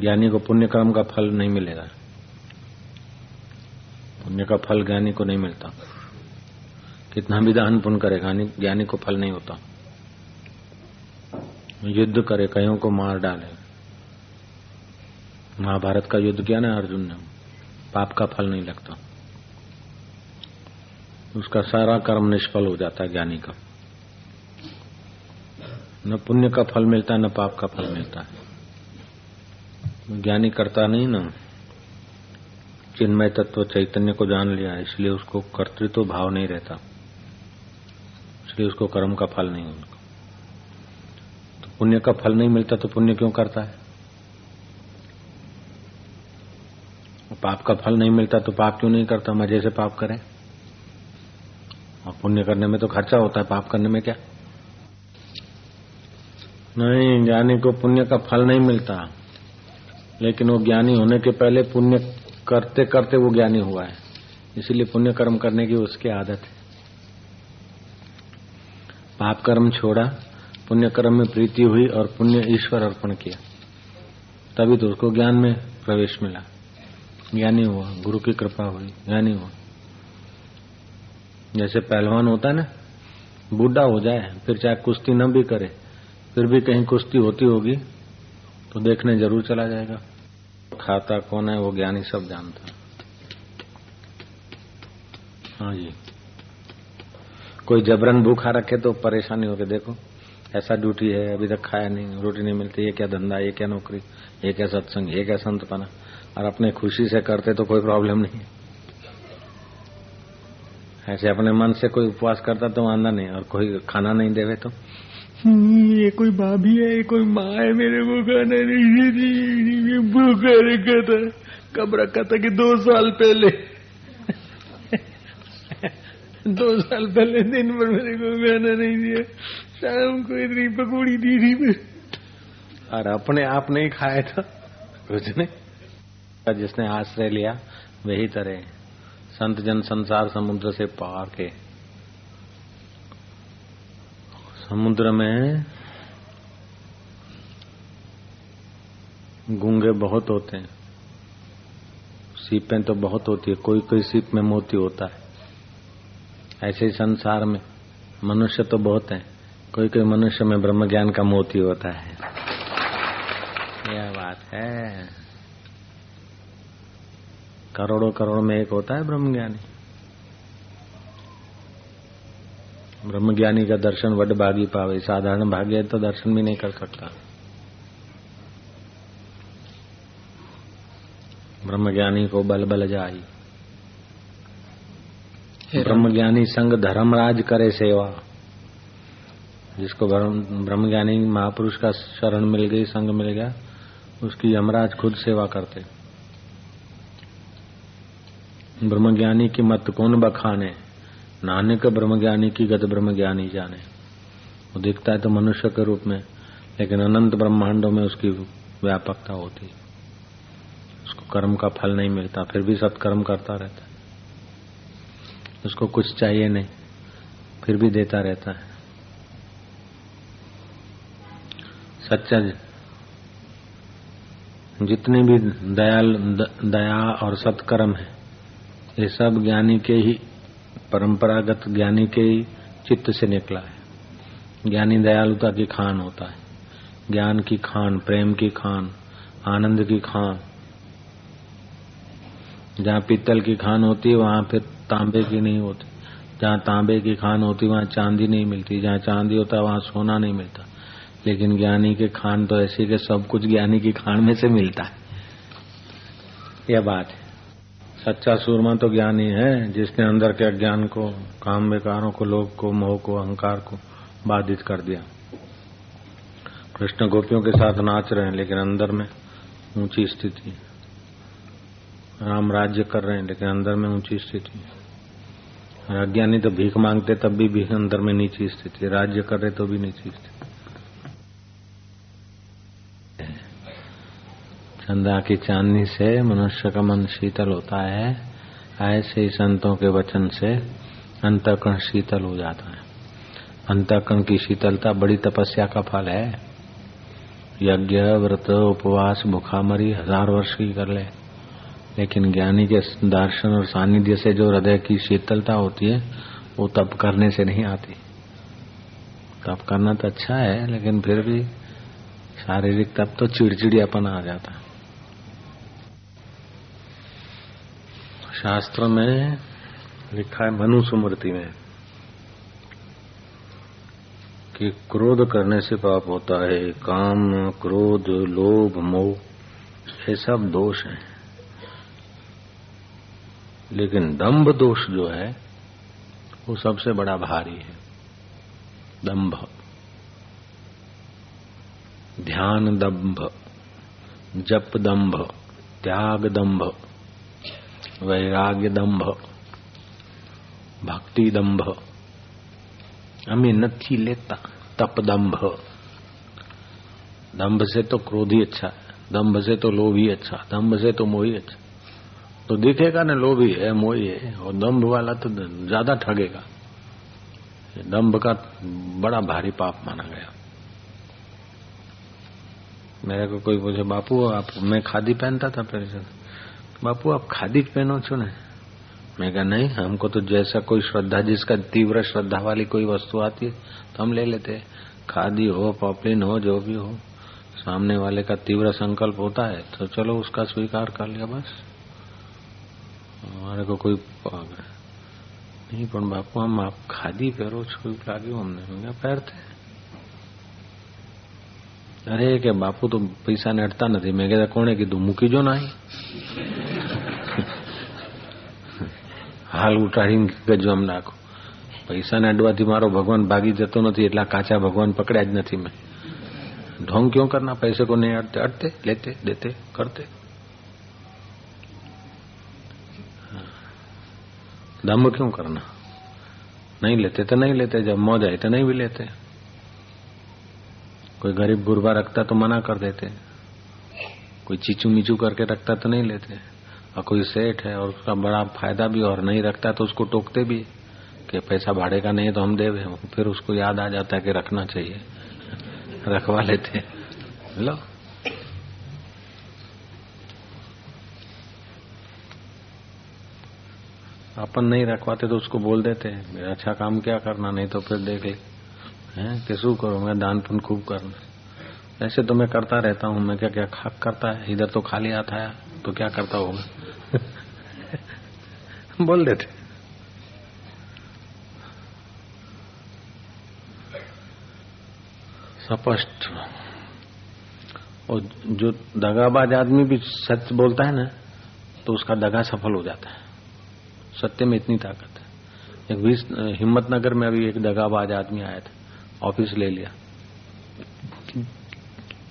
ज्ञानी को पुण्य कर्म का फल नहीं मिलेगा। पुण्य का फल ज्ञानी को नहीं मिलता। कितना भी दान पुण्य करे ज्ञानी को फल नहीं होता। युद्ध करे, कईयों को मार डाले। महाभारत का युद्ध किया ना अर्जुन ने, पाप का फल नहीं लगता। उसका सारा कर्म निष्फल हो जाता है ज्ञानी का। न पुण्य का फल मिलता है, न पाप का फल मिलता है। ज्ञानी करता नहीं ना, चिन्मय तत्व चैतन्य को जान लिया, इसलिए उसको कर्तृत्व भाव नहीं रहता, इसलिए उसको कर्म का फल नहीं होता। तो पुण्य का फल नहीं मिलता तो पुण्य क्यों करता है? पाप का फल नहीं मिलता तो पाप क्यों नहीं करता? मजे से पाप करे। और पुण्य करने में तो खर्चा होता है, पाप करने में क्या? नहीं, ज्ञानी को पुण्य का फल नहीं मिलता, लेकिन वो ज्ञानी होने के पहले पुण्य करते करते वो ज्ञानी हुआ है, इसलिए पुण्य कर्म करने की उसकी आदत है। पाप कर्म छोड़ा, पुण्य कर्म में प्रीति हुई और पुण्य ईश्वर अर्पण किया, तभी तो उसको ज्ञान में प्रवेश मिला, ज्ञानी हुआ, गुरु की कृपा हुई, ज्ञानी हुआ। जैसे पहलवान होता है ना, बूढ़ा हो जाए फिर चाहे कुश्ती न भी करे, फिर भी कहीं कुश्ती होती होगी तो देखने जरूर चला जाएगा। खाता कौन है वो ज्ञानी सब जानता है। हाँ जी, कोई जबरन भूखा रखे तो परेशानी होगी, देखो ऐसा ड्यूटी है, अभी तक खाया नहीं, रोटी नहीं मिलती, ये क्या धंधा, ये क्या नौकरी, ये क्या सत्संग, ये क्या संतपना। और अपने खुशी से करते तो कोई प्रॉब्लम नहीं। ऐसे अपने मन से कोई उपवास करता तो वांदा नहीं, और कोई खाना नहीं देवे तो ये कोई भाभी है, ये कोई माँ है, मेरे को खाना नहीं, भूखा रखा था। कब रखा था कि 2 साल पहले 2 साल पहले दिन भर मेरे को खाना नहीं दिया, शाम को इतनी पकौड़ी दी थी, और अपने आप नहीं खाया था कुछ नहीं। जिसने आश्रय लिया वही तरह संत जन संसार समुद्र से पार के। समुद्र में गूंगे बहुत होते हैं, सीपें तो बहुत होती है, कोई कोई सीप में मोती होता है। ऐसे ही संसार में मनुष्य तो बहुत हैं, कोई कोई मनुष्य में ब्रह्म ज्ञान का मोती होता है। यह बात है। करोड़ों करोड़ में एक होता है ब्रह्म ज्ञानी। ब्रह्म ज्ञानी का दर्शन वड भागी पावे, साधारण भाग्य तो दर्शन भी नहीं कर सकता। ब्रह्म ज्ञानी को बल बल जाई, ब्रह्म ज्ञानी संग धर्मराज करे सेवा। जिसको ब्रह्म ज्ञानी महापुरुष का शरण मिल गई, संग मिल गया, उसकी यमराज खुद सेवा करते। ब्रह्म ज्ञानी की मत कौन बखाने, नानक ब्रह्म ज्ञानी की गत ब्रह्म ज्ञानी जाने। वो दिखता है तो मनुष्य के रूप में, लेकिन अनंत ब्रह्मांडों में उसकी व्यापकता होती है। उसको कर्म का फल नहीं मिलता, फिर भी सत्कर्म करता रहता है। उसको कुछ चाहिए नहीं, फिर भी देता रहता है। सच्चा जितने भी दया और सत्कर्म है, ये सब ज्ञानी के ही, परंपरागत ज्ञानी के ही चित्त से निकला है। ज्ञानी दयालुता की खान होता है, ज्ञान की खान, प्रेम की खान, आनंद की खान। जहाँ पीतल की खान होती है वहां फिर तांबे की नहीं होती, जहाँ तांबे की खान होती वहां चांदी नहीं मिलती, जहाँ चांदी होता है वहां सोना नहीं मिलता। लेकिन ज्ञानी के खान तो ऐसी कि सब कुछ ज्ञानी की खान में से मिलता है। यह बात है। सच्चा सूरमा तो ज्ञानी है, जिसने अंदर के अज्ञान को, काम विकारों को, लोभ को, मोह को, अहंकार को बाधित कर दिया। कृष्ण गोपियों के साथ नाच रहे हैं लेकिन अंदर में ऊंची स्थिति। राम राज्य कर रहे हैं लेकिन अंदर में ऊंची स्थिति। अज्ञानी तो भीख मांगते तब भी अंदर में नीची स्थिति, राज्य कर रहे तो भी नीची स्थिति। चंदा की चांदनी से मनुष्य का मन शीतल होता है, ऐसे ही संतों के वचन से अंतःकरण शीतल हो जाता है। अंतःकरण की शीतलता बड़ी तपस्या का फल है। यज्ञ व्रत उपवास भूखामरी 1000 वर्ष की कर ले, लेकिन ज्ञानी के दर्शन और सानिध्य से जो हृदय की शीतलता होती है वो तप करने से नहीं आती। तप करना तो अच्छा है, लेकिन फिर भी शारीरिक तप तो चिड़चिड़ियापन आ जाता। शास्त्र में लिखा है मनुस्मृति में कि क्रोध करने से पाप होता है। काम, क्रोध, लोभ, मोह ये सब दोष हैं, लेकिन दंभ दोष जो है वो सबसे बड़ा भारी है। दंभ, ध्यान दंभ, जप दंभ, त्याग दंभ, वैराग्य दंभ, भक्ति दंभ, हमें नहीं लेता तप दंभ। दंभ से तो क्रोधी अच्छा है, दंभ से तो लोभी अच्छा, दंभ से तो मोही अच्छा। तो दिखेगा ना लोभी है मोही है, और दंभ वाला तो ज्यादा ठगेगा। दंभ का बड़ा भारी पाप माना गया। मेरे को कोई पूछे बापू आप, मैं खादी पहनता था पहले से, बापू आप खादी पहनो छो ना? मैं कहा नहीं, हमको तो जैसा कोई श्रद्धा, जिसका तीव्र श्रद्धा वाली कोई वस्तु आती है तो हम ले लेते हैं। खादी हो, पॉपलिन हो, जो भी हो, सामने वाले का तीव्र संकल्प होता है तो चलो उसका स्वीकार कर लिया बस। हमारे को कोई नहीं, पर बापू हम आप खादी पहरो छो लागे हमने पहरते। अरे के बापू तो पैसा ने अटता नहीं। मैं कहता कोने कीधुं मूकी जो नहीं हाल उठाડીને ગજવામાં નાખો। પૈસાને અડવાથી મારો ભગવાન ભાગી જતો નથી, એટલા કાચા ભગવાન પકડ્યા જ નથી મેં। ढोंग क्यों करना? पैसे को नहीं अड़ते, अड़ते लेते देते करते। दम्भ क्यों करना? नहीं लेते तो नहीं लेते, जब मौज आए तो नहीं भी लेते। कोई गरीब गुरबा रखता तो मना कर देते, कोई चीचू मीचू करके रखता तो नहीं लेते। और कोई सेठ है और उसका बड़ा फायदा भी और नहीं रखता तो उसको टोकते भी कि पैसा भाड़े का नहीं तो हम देवे। फिर उसको याद आ जाता है कि रखना चाहिए, रखवा लेते। लो अपन नहीं रखवाते तो उसको बोल देते हैं अच्छा काम क्या करना, नहीं तो फिर देख ले हैं कि शू करूंगा, दान पुण्य खूब करना। ऐसे तो मैं करता रहता हूँ। मैं क्या क्या खाक करता है, इधर तो खाली हाथ आया तो क्या करता होगा बोल देते। स्पष्ट। और जो दगाबाज आदमी भी सच बोलता है ना तो उसका दगा सफल हो जाता है। सत्य में इतनी ताकत है। एक हिम्मतनगर में अभी एक दगाबाज आदमी आया था, ऑफिस ले लिया,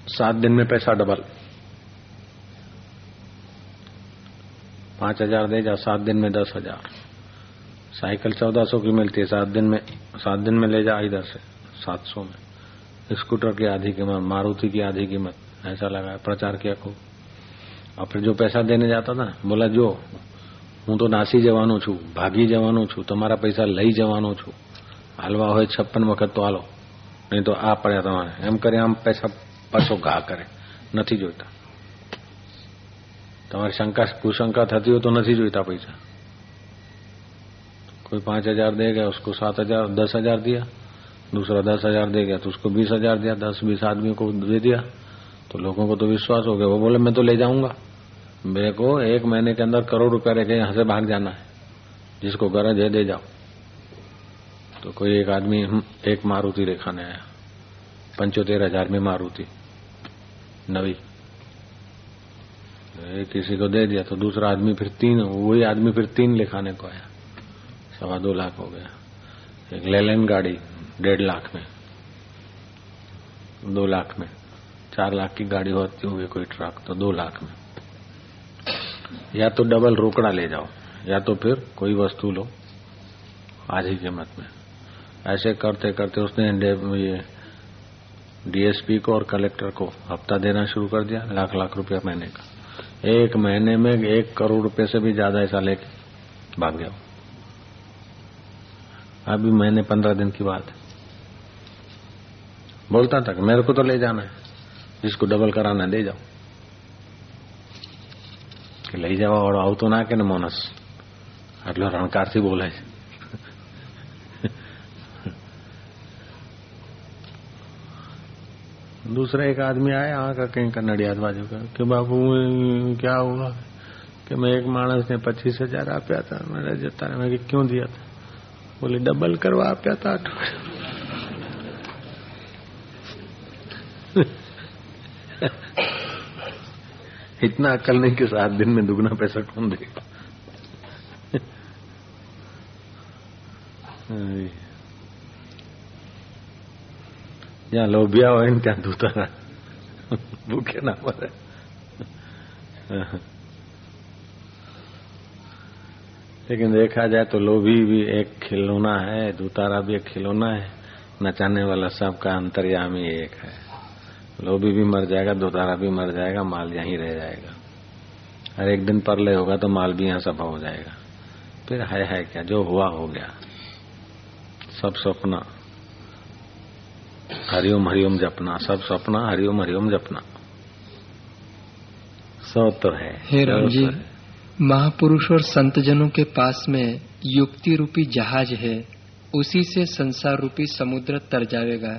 7 दिन में पैसा डबल। 5,000 दे जा, 7 दिन में 10,000। साइकिल 1400 की मिलती है, 7 दिन में ले जा इधर से 700 में। स्कूटर की आधी कीमत, मारुति की आधी कीमत, ऐसा लगा प्रचार किया खूब। और फिर जो पैसा देने जाता था बोला जो हूँ तो नासी जवानो छू, भागी जवानो छू, तुम्हारा पैसा लई जवानो छू। हालवा हो 56 वखत तो हालो, नहीं तो आ पड़े तमारे। एम करे आम पैसा पाछो घा करे, नहीं जोईता। તમારી શંકા कुशंका थती हो तो नहीं जोईता पैसा। कोई 5,000 दे गया, उसको 7,000 10,000 दिया, दूसरा 10,000 दे गया तो उसको 20,000 दिया। 10-20 आदमी को दे दिया तो लोगों को तो विश्वास हो गया। वो बोले मैं तो ले जाऊंगा, मेरे को 1 महीने के अंदर करोड़ रुपया रह गए, यहाँ से भाग जाना है, जिसको गरज है दे जाओ। तो कोई एक आदमी एक मारुति रेखाने आया, 75,000 में मारुति नवी, किसी को दे दिया तो दूसरा आदमी फिर 3, वही आदमी फिर 3 लिखाने को आया, 2.25 लाख हो गया। एक लेलैंड गाड़ी 1.5 लाख में, 2 लाख में, 4 लाख की गाड़ी होती हुई कोई ट्रक तो 2 लाख में। या तो डबल रोकड़ा ले जाओ या तो फिर कोई वस्तु लो आधी कीमत में। ऐसे करते करते उसने ये डीएसपी को और कलेक्टर को हफ्ता देना शुरू कर दिया, लाख रुपया महीने का। 1 महीने में 1 करोड़ रुपए से भी ज्यादा ऐसा लेके भाग गया। अभी महीने 15 दिन की बात है। बोलता था कि मेरे को तो ले जाना है, जिसको डबल कराना दे जाओ કે લઈ જવા વાળો આવતો ના કે ને માણસ આટલો રણકારથી બોલે છે. दूसरा एक आदमी आया वहां का कहीं का नडियाद बाजू का कि बाबू क्या हुआ कि मैं एक मानस ने 25,000 आप्या था मेरा जता मैं क्यों दिया था बोले डबल करवा आप्या था. इतना अक्ल नहीं कि 7 दिन में दुगना पैसा कौन देगा. जहाँ लोभिया हो ત્યાં दूतारा भूखे ना मरे. लेकिन देखा जाए तो लोभी भी एक खिलौना है, दूतारा भी एक खिलौना है, नचाने वाला सबका अंतर्यामी एक है. लोभी भी मर जाएगा, दूतारा भी मर जाएगा, माल यहीं रह जाएगा. और एक दिन परलय होगा तो माल भी यहाँ सफा हो जाएगा. फिर है क्या, जो हुआ हो गया. सब सपना हरिओम हरिओम जपना, सब सपना हरिओम हरिओम जपना. सो तो है. हे राम जी, महापुरुष और संतजनों के पास में युक्ति रूपी जहाज है, उसी से संसार रूपी समुद्र तर जाएगा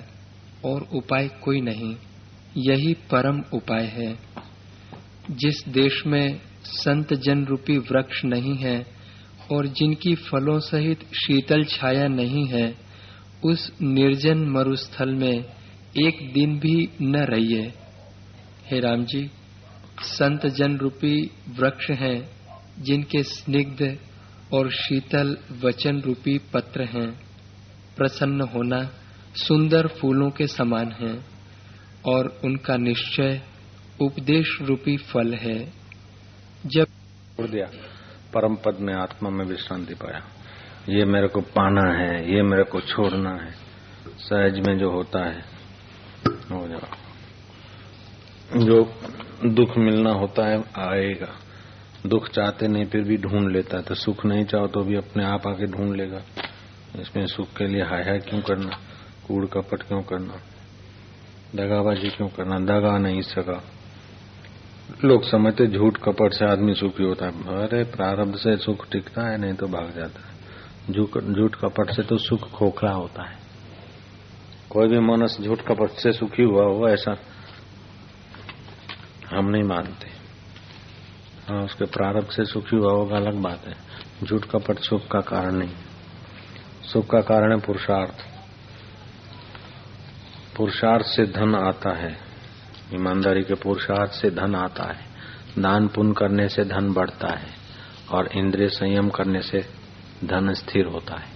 और उपाय कोई नहीं. यही परम उपाय है. जिस देश में संत जन रूपी वृक्ष नहीं है और जिनकी फलों सहित शीतल छाया नहीं है, उस निर्जन मरुस्थल में एक दिन भी न रहिए. हे राम जी, संत जन रूपी वृक्ष हैं जिनके स्निग्ध और शीतल वचन रूपी पत्र हैं. प्रसन्न होना सुंदर फूलों के समान है और उनका निश्चय उपदेश रूपी फल है. जब छोड़ दिया परम पद में, आत्मा में विश्रांति पाया, ये मेरे को पाना है, ये मेरे को छोड़ना है, सहज में जो होता है हो जाओ. जो दुख मिलना होता है आएगा. दुख चाहते नहीं फिर भी ढूंढ लेता है, तो सुख नहीं चाहो तो भी अपने आप आके ढूंढ लेगा. इसमें सुख के लिए हाय हाय क्यों करना, कूड़ कपट क्यों करना, दगाबाजी क्यों करना. दगा नहीं सका. लोग समझते झूठ कपट से आदमी सुखी होता है. अरे प्रारब्ध से सुख टिकता है, नहीं तो भाग जाता है. झूठ कपट से तो सुख खोखला होता है. कोई भी मनुष्य झूठ कपट से सुखी हुआ हो ऐसा हम नहीं मानते. हाँ, उसके प्रारब्ध से सुखी हुआ होगा अलग बात है. झूठ कपट सुख का कारण नहीं. सुख का कारण है पुरुषार्थ. पुरुषार्थ से धन आता है. ईमानदारी के पुरुषार्थ से धन आता है. दान पुण्य करने से धन बढ़ता है और इंद्रिय संयम करने से धन स्थिर होता है.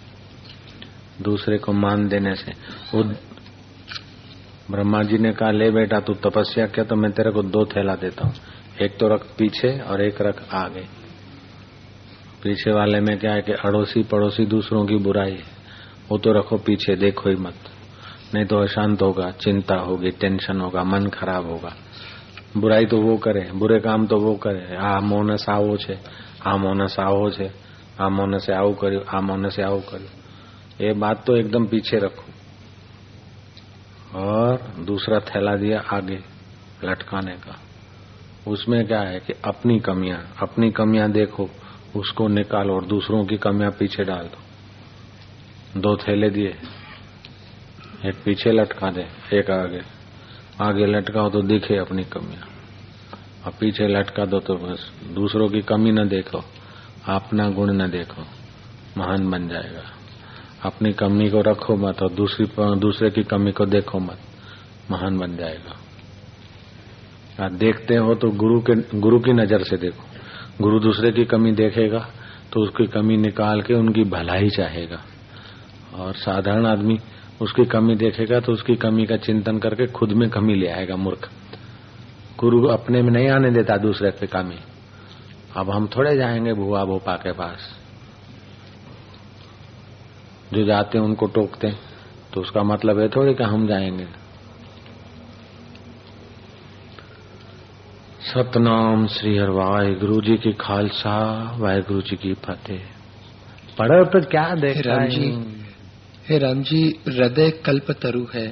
दूसरे को मान देने से. ब्रह्मा जी ने कहा ले बेटा तू तपस्या किया तो मैं तेरे को 2 थैला देता हूँ, एक तो रख पीछे और एक रख आगे. पीछे वाले में क्या है कि अड़ोसी पड़ोसी दूसरों की बुराई है, वो तो रखो पीछे, देखो ही मत, नहीं तो अशांत होगा, चिंता होगी, टेंशन होगा, मन खराब होगा. बुराई तो वो करे, बुरे काम तो वो करे. आ मानस આવો છે, આ માનસ આવો છે, આ માનસે આવું કર્યું, આ માનસે આવું કર્યું. ये बात तो एकदम पीछे रखो. और दूसरा थैला दिया आगे लटकाने का. उसमें क्या है कि अपनी कमियां देखो, उसको निकालो और दूसरों की कमियां पीछे डाल दो. 2 थैले दिए, एक पीछे लटका दे, एक आगे. आगे लटकाओ तो दिखे अपनी कमियां, और पीछे लटका दो तो बस दूसरों की कमी न देखो, अपना गुण न देखो, महान बन जाएगा. अपनी कमी को रखो मत और दूसरे की कमी को देखो मत, महान बन जाएगा. आप देखते हो तो गुरु की नजर से देखो. गुरु दूसरे की कमी देखेगा तो उसकी कमी निकाल के उनकी भलाई चाहेगा, और साधारण आदमी उसकी कमी देखेगा तो उसकी कमी का चिंतन करके खुद में कमी ले आएगा. मूर्ख. गुरु अपने में नहीं आने देता दूसरे पे कमी. अब हम थोड़े जाएंगे भुआ भोपा के पास, जो जाते हैं उनको टोकते हैं, तो उसका मतलब है थोड़ी कि हम जाएंगे. सतनाम श्री हरि वाहिगुरु जी की खालसा, वाहिगुरु जी की फतेह. पढ़ो तो क्या देख रहा है. हे राम जी, हृदय कल्पतरु है.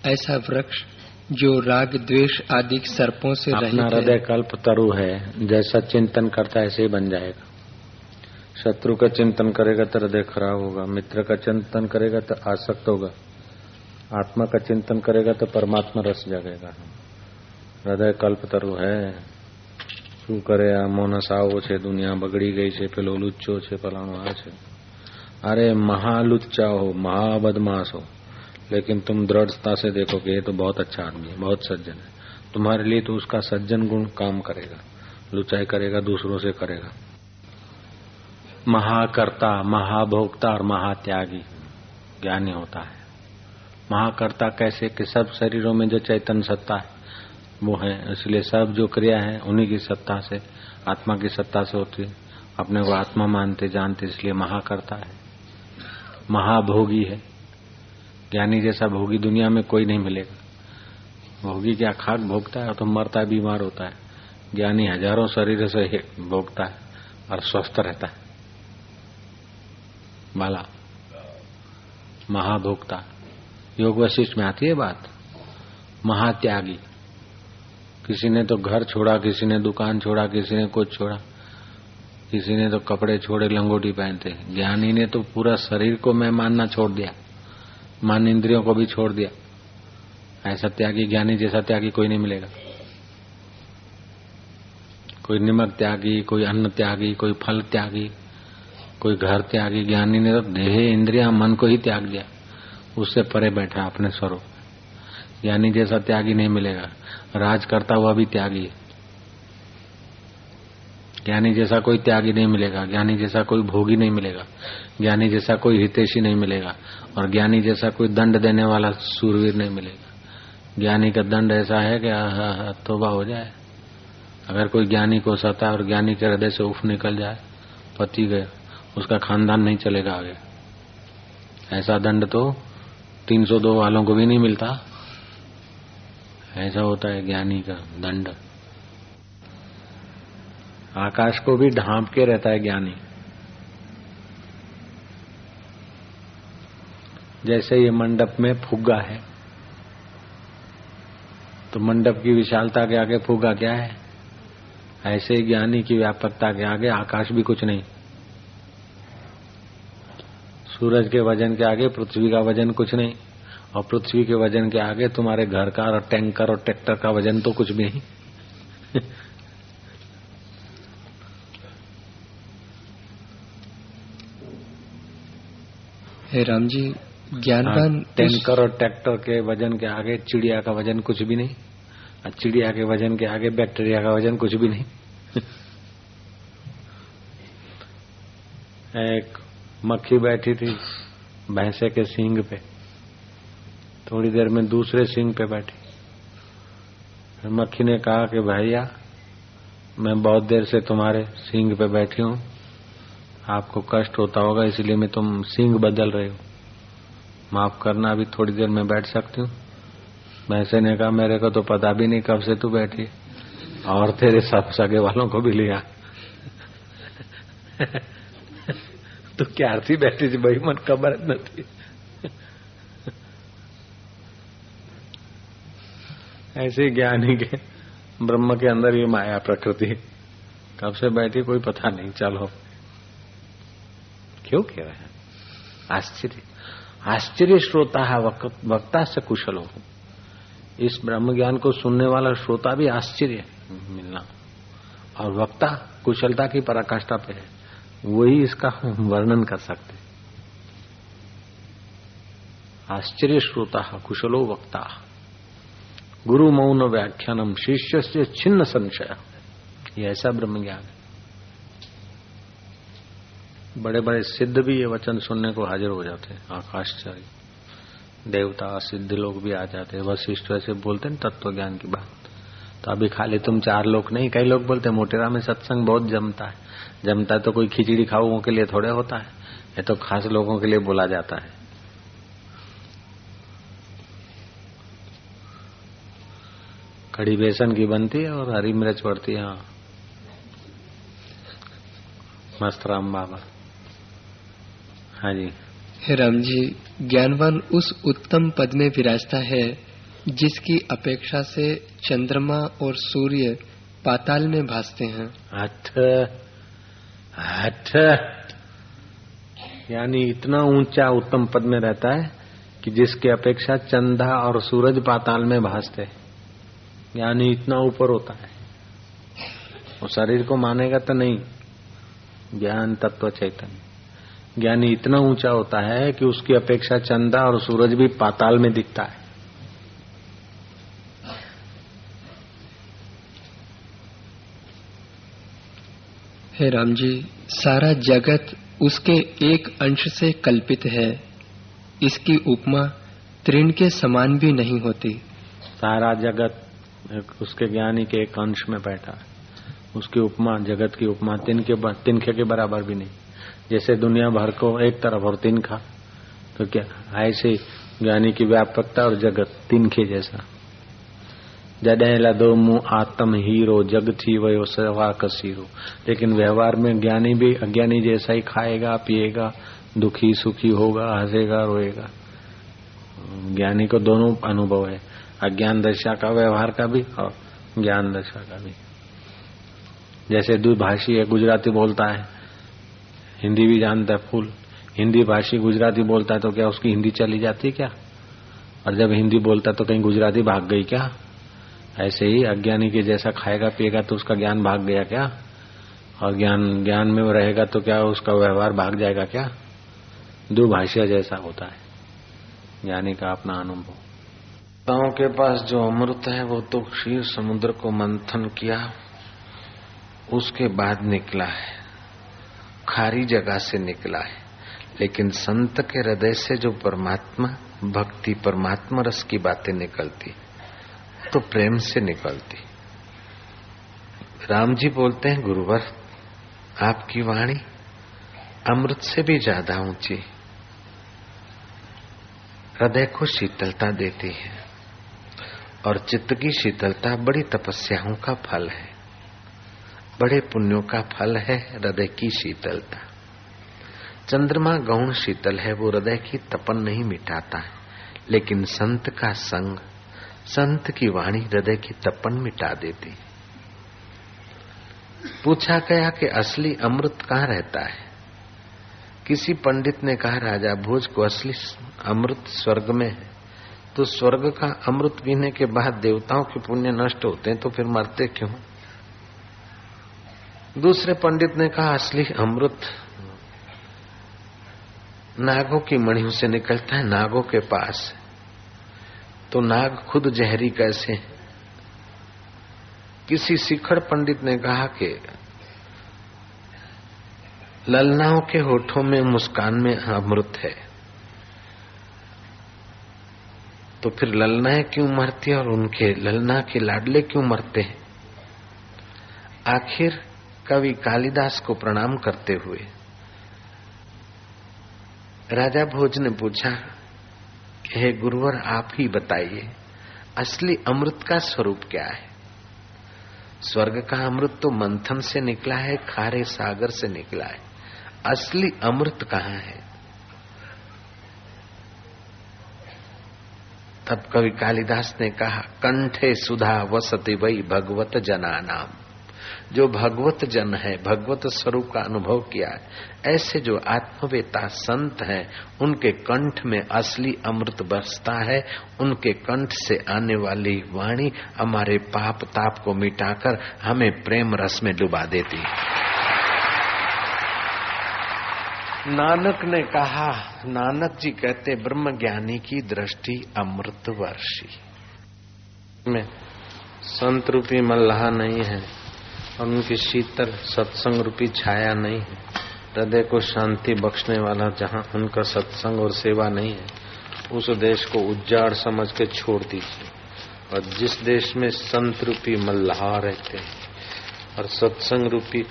ऐसा वृक्ष जो राग द्वेष आदि सर्पों से रहित अपना है, हृदय कल्प तरु है, जैसा चिंतन करता है ऐसे ही बन जाएगा। शत्रु का चिंतन करेगा तो हृदय खराब होगा, मित्र का चिंतन करेगा तो आसक्त होगा, आत्मा का चिंतन करेगा तो परमात्मा रस जगेगा। हृदय कल्प तरु है। શું કરે આ મોનસ આવો છે, દુનિયા બગડી ગઈ છે, પેલો લુચ્ચો છે, ફલાણો આ છે। अरे महालुच्चा हो, महाबदमाश हो, लेकिन तुम दृढ़ता से देखो कि ये तो बहुत अच्छा आदमी है, बहुत सज्जन है। तुम्हारे लिए तो उसका सज्जन गुण काम करेगा, लुचाई करेगा, दूसरों से करेगा। महाकर्ता, महाभोक्ता और महात्यागी ज्ञानी होता है। महाकर्ता कैसे कि सब शरीरों में जो चैतन्य सत्ता है वो है, इसलिए सब जो क्रिया है उन्हीं की सत्ता से, आत्मा की सत्ता से होती है। अपने को आत्मा मानते जानते, इसलिए महाकर्ता है। महाभोगी है, ज्ञानी जैसा भोगी दुनिया में कोई नहीं मिलेगा। भोगी क्या खाक भोगता है तो मरता है, बीमार होता है। ज्ञानी हजारों शरीर से भोगता है और स्वस्थ रहता है। बाला महाभोक्ता, योग वशिष्ठ में आती है बात। महात्यागी, किसी ने तो घर छोड़ा, किसी ने दुकान छोड़ा, किसी ने कुछ छोड़ा, किसी ने तो कपड़े छोड़े, लंगोटी पहनते। ज्ञानी ने तो पूरा शरीर को मैं मानना छोड़ दिया, मान इंद्रियों को भी छोड़ दिया। ऐसा त्यागी, ज्ञानी जैसा त्यागी कोई नहीं मिलेगा। कोई निमक त्यागी, कोई अन्न त्यागी, कोई फल त्यागी, कोई घर त्यागी। ज्ञानी ने तो देह इंद्रियां मन को ही त्याग दिया, उससे परे बैठा अपने स्वरूप। ज्ञानी जैसा त्यागी नहीं मिलेगा। राज करता हुआ भी त्यागी है, ज्ञानी जैसा कोई त्यागी नहीं मिलेगा। ज्ञानी जैसा कोई भोगी नहीं मिलेगा। ज्ञानी जैसा कोई हितैषी नहीं मिलेगा। और ज्ञानी जैसा कोई दंड देने वाला सूरवीर नहीं मिलेगा। ज्ञानी का दंड ऐसा है कि तौबा हो जाए। अगर कोई ज्ञानी को सता और ज्ञानी के हृदय से उफ निकल जाए, पति गया, उसका खानदान नहीं चलेगा आगे। ऐसा दंड तो 302 वालों को भी नहीं मिलता। ऐसा होता है ज्ञानी का दंड। आकाश को भी ढांप के रहता है ज्ञानी। जैसे ये मंडप में फुग्गा है, तो मंडप की विशालता के आगे फुग्गा क्या है? ऐसे ही ज्ञानी की व्यापकता के आगे आकाश भी कुछ नहीं। सूरज के वजन के आगे पृथ्वी का वजन कुछ नहीं, और पृथ्वी के वजन के आगे तुम्हारे घर का और टैंकर और ट्रैक्टर का वजन तो कुछ भी नहीं। हे राम जी, ज्ञानवान टैंकर और ट्रैक्टर के वजन के आगे चिड़िया का वजन कुछ भी नहीं, और चिड़िया के वजन के आगे बैक्टीरिया का वजन कुछ भी नहीं। एक मक्खी बैठी थी भैंसे के सींग पे, थोड़ी देर में दूसरे सींग पे बैठी। मक्खी ने कहा कि भैया, मैं बहुत देर से तुम्हारे सींग पे बैठी हूं, आपको कष्ट होता होगा इसलिए मैं तुम सींग बदल रहे हो, माफ करना, अभी थोड़ी देर में बैठ सकती हूँ। भैंसे ने कहा मेरे को तो पता भी नहीं कब से तू बैठी, और तेरे सब सगे वालों को भी लिया। तो क्या थी बैठी थी भाई, मन खबर नहीं। ऐसे ज्ञानी के ब्रह्म के अंदर ये माया प्रकृति कब से बैठी कोई पता नहीं। चलो क्यों कह रहे हैं? आश्चर्य, आश्चर्य श्रोता है वक्ता से कुशल हो। इस ब्रह्म ज्ञान को सुनने वाला श्रोता भी आश्चर्य मिलना, और वक्ता कुशलता की पराकाष्ठा पे है, वही इसका वर्णन कर सकते। आश्चर्य श्रोता कुशलो वक्ता, गुरु मौन व्याख्यानम शिष्य से छिन्न संशय। ये ऐसा ब्रह्म ज्ञान है। बड़े बड़े सिद्ध भी ये वचन सुनने को हाजिर हो जाते हैं। आकाशचारी देवता सिद्ध लोग भी आ जाते हैं। वशिष्ठ वैसे बोलते हैं तत्व ज्ञान की बात। तो अभी खाली तुम 4 लोग नहीं, कई लोग बोलते हैं मोटेरा में सत्संग बहुत जमता है। जमता है तो कोई खिचड़ी खाओ के लिए थोड़े होता है, ये तो खास लोगों के लिए बोला जाता है। कड़ी बेसन की बनती है और हरी मिर्च पड़ती है। हाँ, मस्त राम बाबा। हाँ जी। हे राम जी, ज्ञानवान उस उत्तम पद में विराजता है जिसकी अपेक्षा से चंद्रमा और सूर्य पाताल में भासते हैं। यानी इतना ऊंचा उत्तम पद में रहता है कि जिसकी अपेक्षा चंदा और सूरज पाताल में भासते, यानी इतना ऊपर होता है। वो शरीर को मानेगा तो नहीं, ज्ञान तत्व चैतन्य ज्ञानी इतना ऊंचा होता है कि उसकी अपेक्षा चंदा और सूरज भी पाताल में दिखता है। हे राम जी, सारा जगत उसके एक अंश से कल्पित है। इसकी उपमा तृण के समान भी नहीं होती। सारा जगत उसके ज्ञानी के एक अंश में बैठा है। उसकी उपमा, जगत की उपमा तिनके के बराबर भी नहीं। जैसे दुनिया भर को एक तरफ और तिनका, तो क्या ऐसे ज्ञानी की व्यापकता और जगत तिनके जैसा। जॾहिं लदो मुंह आत्म हीरो जग थी वयो सवा कसीरो। लेकिन व्यवहार में ज्ञानी भी अज्ञानी जैसा ही खाएगा, पिएगा, दुखी सुखी होगा, हंसेगा, रोएगा। ज्ञानी को दोनों अनुभव है, अज्ञान दशा का व्यवहार का भी और ज्ञान दशा का भी। जैसे द्विभाषी है, गुजराती बोलता है, हिंदी भी जानता है फुल। हिंदी भाषी गुजराती बोलता है तो क्या उसकी हिंदी चली जाती है क्या? और जब हिंदी बोलता है तो कहीं गुजराती भाग गई क्या? ऐसे ही अज्ञानी के जैसा खाएगा पिएगा तो उसका ज्ञान भाग गया क्या? और ज्ञान में रहेगा तो क्या उसका व्यवहार भाग जाएगा क्या? दुभाषिया जैसा होता है ज्ञानी का अपना अनुभव। ताओं के पास जो अमृत है वो तो क्षीर समुद्र को मंथन किया, उसके बाद निकला है, खारी जगह से निकला है। लेकिन संत के हृदय से जो परमात्मा भक्ति, परमात्मा रस की बातें निकलती तो प्रेम से निकलती। राम जी बोलते हैं, गुरुवर आपकी वाणी अमृत से भी ज्यादा ऊंची, हृदय को शीतलता देती है। और चित्त की शीतलता बड़ी तपस्याओं का फल है, बड़े पुण्यों का फल है हृदय की शीतलता। चंद्रमा गौण शीतल है, वो हृदय की तपन नहीं मिटाता है। लेकिन संत का संग, संत की वाणी हृदय की तपन मिटा देती। पूछा गया कि असली अमृत कहाँ रहता है? किसी पंडित ने कहा, राजा भोज को असली अमृत स्वर्ग में है। तो स्वर्ग का अमृत पीने के बाद देवताओं के पुण्य नष्ट होते हैं तो फिर मरते क्यों? दूसरे पंडित ने कहा, असली अमृत नागों की मणियों से निकलता है, नागों के पास। तो नाग खुद जहरी कैसे? किसी शिखर पंडित ने कहा कि ललनाओं के होठों में, मुस्कान में अमृत है। तो फिर ललनाएं क्यों मरती है और उनके ललना के लाडले क्यों मरते हैं? आखिर कवि कालिदास को प्रणाम करते हुए राजा भोज ने पूछा, हे गुरुवर आप ही बताइए असली अमृत का स्वरूप क्या है? स्वर्ग का अमृत तो मंथन से निकला है, खारे सागर से निकला है। असली अमृत कहाँ है? तब कवि कालिदास ने कहा, कंठे सुधा वसति वही भगवत जना नाम। जो भगवत जन है, भगवत स्वरूप का अनुभव किया है, ऐसे जो आत्मवेता संत हैं, उनके कंठ में असली अमृत बरसता है। उनके कंठ से आने वाली वाणी हमारे पाप ताप को मिटाकर हमें प्रेम रस में डुबा देती है। नानक ने कहा, नानक जी कहते, ब्रह्म ज्ञानी की दृष्टि अमृत वर्षी में संत रूपी मल्लाह नहीं है और उनकी शीतल सत्संग रूपी छाया नहीं है। हृदय को शांति बख्शने वाला जहाँ उनका सत्संग और सेवा नहीं है, उस देश को उजाड़ समझ के छोड़ दीजिए। और जिस देश में संत रूपी मल्लाह रहते हैं और सत्संग रूपी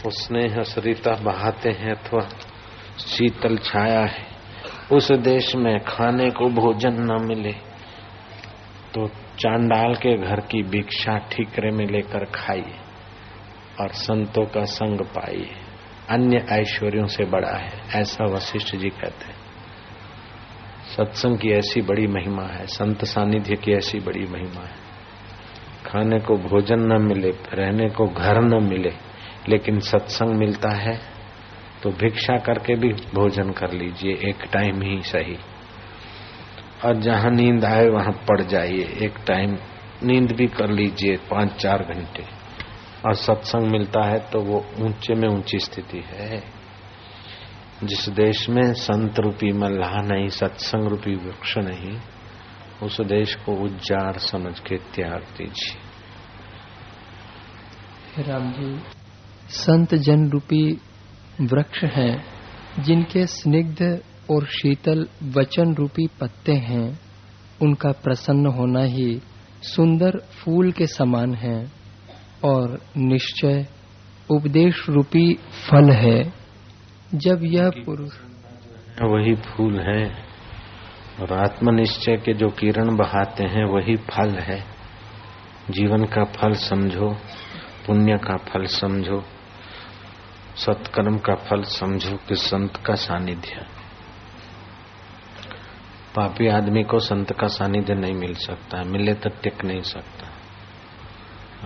स्नेह सरिता बहाते हैं अथवा शीतल छाया है, उस देश में खाने को भोजन न मिले तो चांडाल के घर की भिक्षा ठीकरे में लेकर खाइए और संतों का संग पाइए, अन्य ऐश्वर्यों से बड़ा है, ऐसा वशिष्ठ जी कहते हैं। सत्संग की ऐसी बड़ी महिमा है, संत सानिध्य की ऐसी बड़ी महिमा है। खाने को भोजन न मिले, रहने को घर न मिले, लेकिन सत्संग मिलता है तो भिक्षा करके भी भोजन कर लीजिए, एक टाइम ही सही। और जहां नींद आए वहां पड़ जाइए, एक टाइम नींद भी कर लीजिए 5-4 घंटे। और सत्संग मिलता है तो वो ऊंचे में ऊंची स्थिति है। जिस देश में संत रूपी मल्लाह नहीं, सत्संग रूपी वृक्ष नहीं, उस देश को उजाड़ समझ के त्याग दीजिए। राम जी, संत जन रूपी वृक्ष हैं, जिनके स्निग्ध और शीतल वचन रूपी पत्ते हैं, उनका प्रसन्न होना ही सुंदर फूल के समान है और निश्चय उपदेश रूपी फल है। जब यह पुरुष वही फूल है और आत्मनिश्चय के जो किरण बहाते हैं वही फल है। जीवन का फल समझो, पुण्य का फल समझो, सत्कर्म का फल समझो कि संत का सानिध्य। पापी आदमी को संत का सानिध्य नहीं मिल सकता, मिले तो टिक नहीं सकता।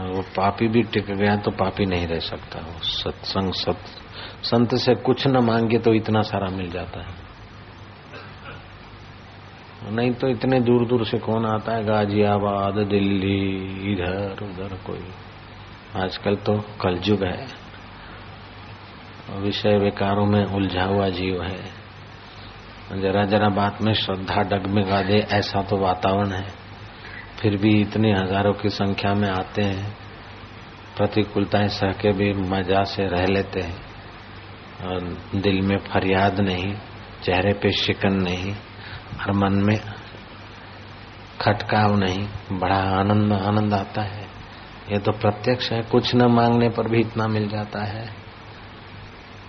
वो पापी भी टिक गया तो पापी नहीं रह सकता। वो सत्संग संत से कुछ न मांगे तो इतना सारा मिल जाता है, नहीं तो इतने दूर दूर से कौन आता है, गाजियाबाद, दिल्ली, इधर उधर कोई। आजकल तो कलयुग है, विषय विकारों में उलझा हुआ जीव है। जरा जरा बात में श्रद्धा डगमगा दे ऐसा तो वातावरण है, फिर भी इतने हजारों की संख्या में आते हैं। प्रतिकूलताएं सह के भी मजा से रह लेते हैं और दिल में फरियाद नहीं, चेहरे पे शिकन नहीं और मन में खटकाव नहीं, बड़ा आनंद आता है। ये तो प्रत्यक्ष है, कुछ न मांगने पर भी इतना मिल जाता है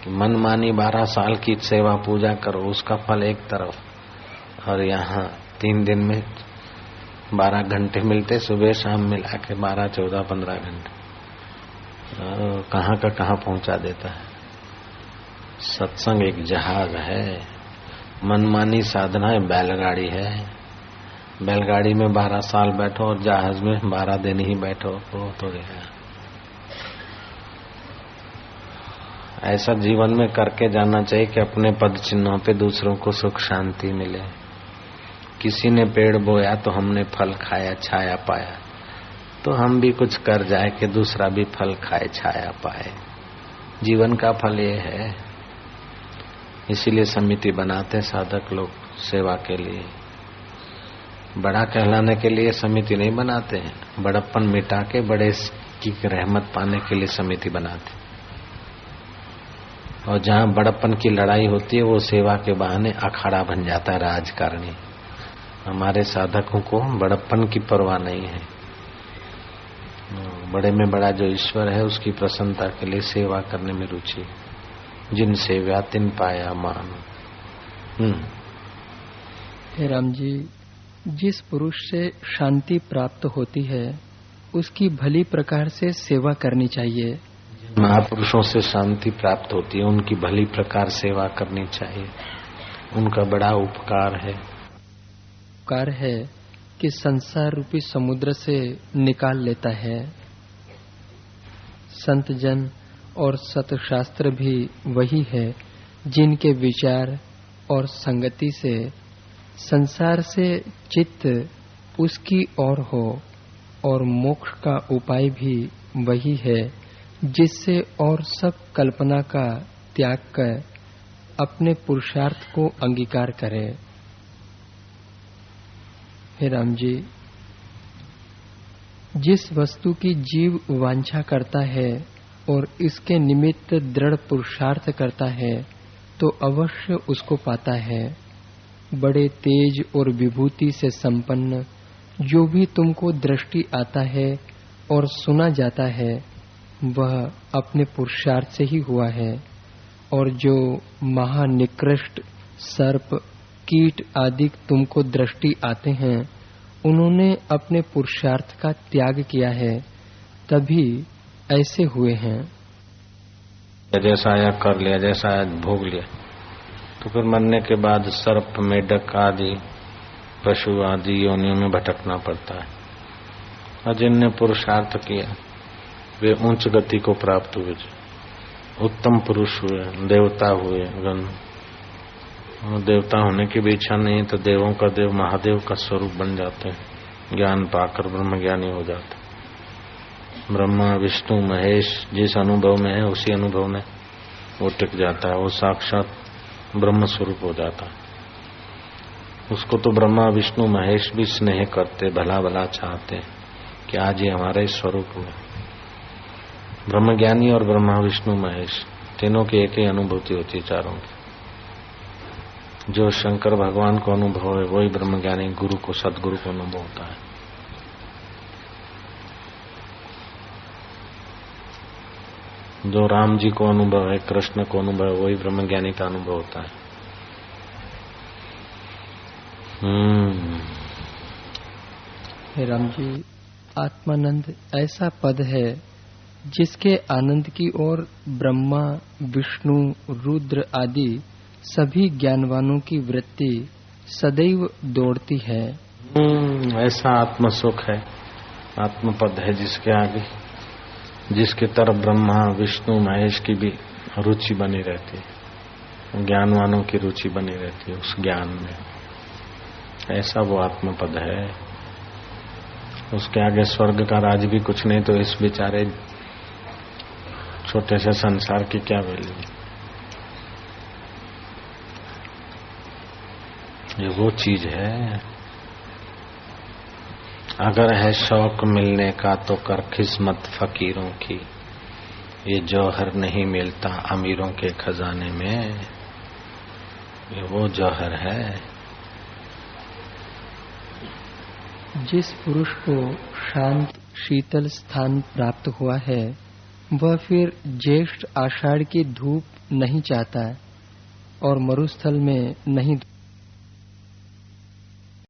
कि मनमानी 12 साल की सेवा पूजा करो, उसका फल एक तरफ, और यहाँ 3 दिन में 12 घंटे मिलते, सुबह शाम मिला के 12, 14, 15 घंटे कहाँ का कहाँ पहुंचा देता है। सत्संग एक जहाज है, मनमानी साधना है बैलगाड़ी है। बैलगाड़ी में 12 साल बैठो और जहाज में 12 दिन ही बैठो, वो तो गया। ऐसा जीवन में करके जाना चाहिए कि अपने पद चिन्हों पे दूसरों को सुख शांति मिले। किसी ने पेड़ बोया तो हमने फल खाया, छाया पाया, तो हम भी कुछ कर जाए कि दूसरा भी फल खाए, छाया पाए। जीवन का फल ये है। इसीलिए समिति बनाते साधक लोग सेवा के लिए। बड़ा कहलाने के लिए समिति नहीं बनाते हैं, बड़प्पन मिटा के बड़े की रहमत पाने के लिए समिति बनाते। और जहाँ बड़प्पन की लड़ाई होती है वो सेवा के बहाने अखाड़ा बन जाता है, राजकारणी। हमारे साधकों को बड़प्पन की परवाह नहीं है, बड़े में बड़ा जो ईश्वर है उसकी प्रसन्नता के लिए सेवा करने में रुचि। जिन सेव्या तिन पाया मान। हे राम जी, जिस पुरुष से शांति प्राप्त होती है उसकी भली प्रकार से सेवा करनी चाहिए। महापुरुषों से शांति प्राप्त होती है, उनकी भली प्रकार सेवा करनी चाहिए। उनका बड़ा उपकार है कि संसार रूपी समुद्र से निकाल लेता है। संत जन और सतशास्त्र भी वही है जिनके विचार और संगति से संसार से चित्त उसकी ओर हो, और मोक्ष का उपाय भी वही है जिससे और सब कल्पना का त्याग कर अपने पुरुषार्थ को अंगीकार करे। हे राम जी, जिस वस्तु की जीव वांछा करता है और इसके निमित्त दृढ़ पुरुषार्थ करता है तो अवश्य उसको पाता है। बड़े तेज और विभूति से संपन्न जो भी तुमको दृष्टि आता है और सुना जाता है वह अपने पुरुषार्थ से ही हुआ है, और जो महानिकृष्ट सर्प, कीट आदि तुमको दृष्टि आते हैं उन्होंने अपने पुरुषार्थ का त्याग किया है, तभी ऐसे हुए हैं। जैसा आया कर लिया, जैसा आया भोग लिया, तो फिर मरने के बाद सर्प, मेढक आदि पशु आदि योनियों में भटकना पड़ता है। और जिनने पुरुषार्थ किया वे उच्च गति को प्राप्त हुए, उत्तम पुरुष हुए, देवता हुए। देवता होने की भी इच्छा नहीं तो देवों का देव महादेव का स्वरूप बन जाते हैं, ज्ञान पाकर ब्रह्म ज्ञानी हो जाते। ब्रह्मा विष्णु महेश जिस अनुभव में है उसी अनुभव में वो टिक जाता है, वो साक्षात ब्रह्म स्वरूप हो जाता है। उसको तो ब्रह्मा विष्णु महेश भी स्नेह करते, भला भला चाहते कि आज ये हमारे स्वरूप हुए। ब्रह्म ज्ञानी और ब्रह्मा विष्णु महेश तीनों की एक ही अनुभूति होती है, चारों की। जो शंकर भगवान को अनुभव है वही ब्रह्म ज्ञानी गुरु को, सदगुरु को अनुभव होता है। जो राम जी को अनुभव है, कृष्ण को अनुभव है, वही ब्रह्म ज्ञानी का अनुभव होता है। राम जी, आत्मानंद ऐसा पद है जिसके आनंद की ओर ब्रह्मा विष्णु रुद्र आदि सभी ज्ञानवानों की वृत्ति सदैव दौड़ती है। ऐसा आत्म सुख है, आत्मपद है जिसके आगे, जिसके तरफ ब्रह्मा विष्णु महेश की भी रुचि बनी रहती है, ज्ञानवानों की रुचि बनी रहती है उस ज्ञान में। ऐसा वो आत्मपद है। उसके आगे स्वर्ग का राज भी कुछ नहीं तो इस बेचारे छोटे से संसार की क्या वैल्यू। ये वो चीज है। अगर है शौक मिलने का तो कर किस्मत फकीरों की, ये जौहर नहीं मिलता अमीरों के खजाने में। ये वो जौहर है। जिस पुरुष को शांत शीतल स्थान प्राप्त हुआ है वह फिर ज्येष्ठ आषाढ़ की धूप नहीं चाहता और मरुस्थल में नहीं